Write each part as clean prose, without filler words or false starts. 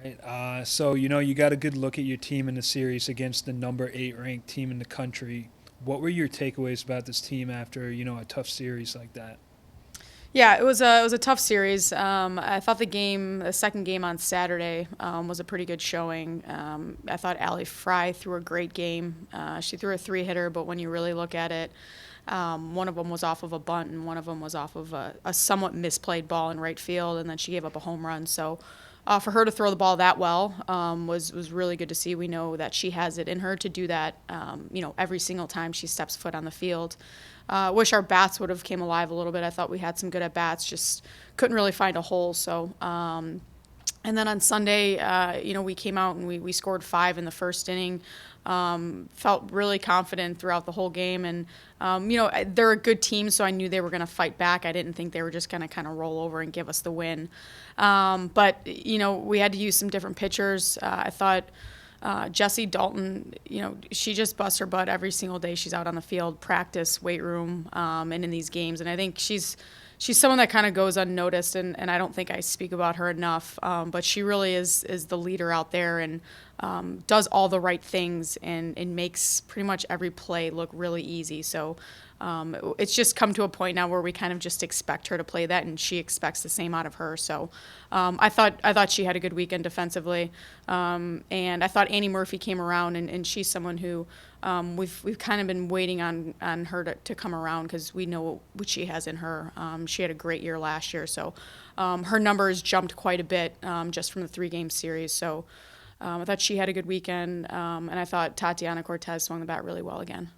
Right. So you got a good look at your team in the series against the number 8 ranked team in the country. What were your takeaways about this team after a tough series like that? Yeah, it was a tough series. I thought the second game on Saturday, was a pretty good showing. I thought Allie Fry threw a great game. She threw a three hitter, but when you really look at it, one of them was off of a bunt and one of them was off of a somewhat misplayed ball in right field, and then she gave up a home run. So. For her to throw the ball that well was really good to see. We know that she has it in her to do that. Every single time she steps foot on the field. Wish our bats would have came alive a little bit. I thought we had some good at bats, just couldn't really find a hole. And then on Sunday, we came out and we scored five in the first inning. Felt really confident throughout the whole game, and they're a good team, so I knew they were going to fight back. I didn't think they were just going to kind of roll over and give us the win. But we had to use some different pitchers. I thought. Jessie Dalton, she just busts her butt every single day she's out on the field, practice, weight room, and in these games. And I think she's someone that kind of goes unnoticed, and I don't think I speak about her enough. But she really is the leader out there and does all the right things and makes pretty much every play look really easy. So it's just come to a point now where we kind of just expect her to play that, and she expects the same out of her. So I thought she had a good weekend defensively, and I thought Annie Murphy came around, and she's someone who we've kind of been waiting on her to come around because we know what she has in her. She had a great year last year, so her numbers jumped quite a bit just from the 3 game series. So I thought she had a good weekend, and I thought Tatiana Cortez swung the bat really well again.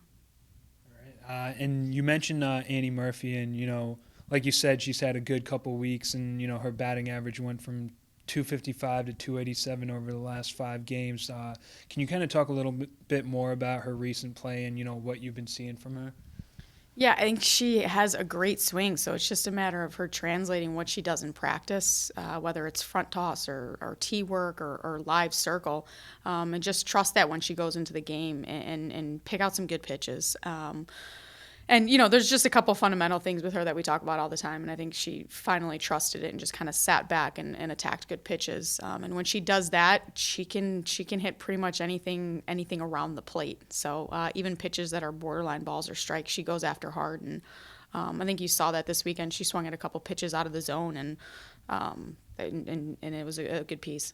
And you mentioned Annie Murphy, and like you said, she's had a good couple weeks, and her batting average went from 255 to 287 over the last 5 games. Can you kind of talk a little bit more about her recent play and what you've been seeing from her? Yeah, I think she has a great swing, so it's just a matter of her translating what she does in practice, whether it's front toss or tee work or live circle, and just trust that when she goes into the game and pick out some good pitches. And there's just a couple fundamental things with her that we talk about all the time, and I think she finally trusted it and just kind of sat back and attacked good pitches. And when she does that, she can hit pretty much anything around the plate. So even pitches that are borderline balls or strikes, she goes after hard. And I think you saw that this weekend. She swung at a couple pitches out of the zone, and it was a good piece.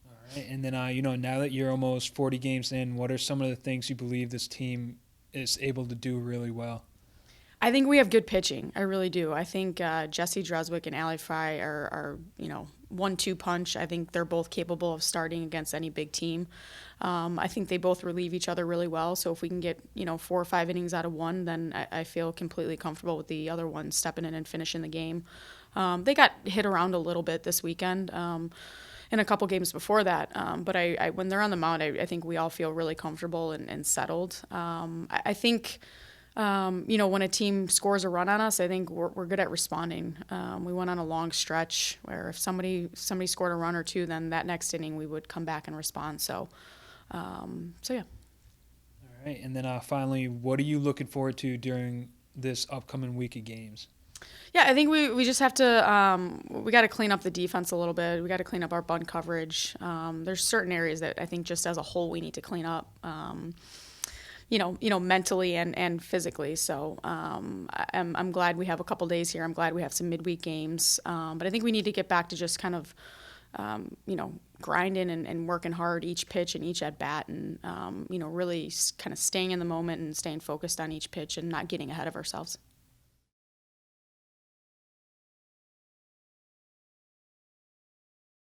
All right, and then now that you're almost 40 games in, what are some of the things you believe this team is able to do really well? I think we have good pitching. I really do. I think Jesse Dreswick and Allie Fry are 1-2 punch. I think they're both capable of starting against any big team. I think they both relieve each other really well. So if we can get 4 or 5 innings out of one, then I feel completely comfortable with the other one stepping in and finishing the game. They got hit around a little bit this weekend. In a couple games before that. But when they're on the mound, I think we all feel really comfortable and settled. I think, when a team scores a run on us, I think we're good at responding. We went on a long stretch where if somebody scored a run or two, then that next inning we would come back and respond. So yeah. All right, and then finally, what are you looking forward to during this upcoming week of games? Yeah, I think we just have to we got to clean up the defense a little bit. We got to clean up our bunt coverage. There's certain areas that I think just as a whole we need to clean up. Mentally and physically. So I'm glad we have a couple days here. I'm glad we have some midweek games. But I think we need to get back to just kind of grinding and working hard each pitch and each at bat, and really kind of staying in the moment and staying focused on each pitch and not getting ahead of ourselves.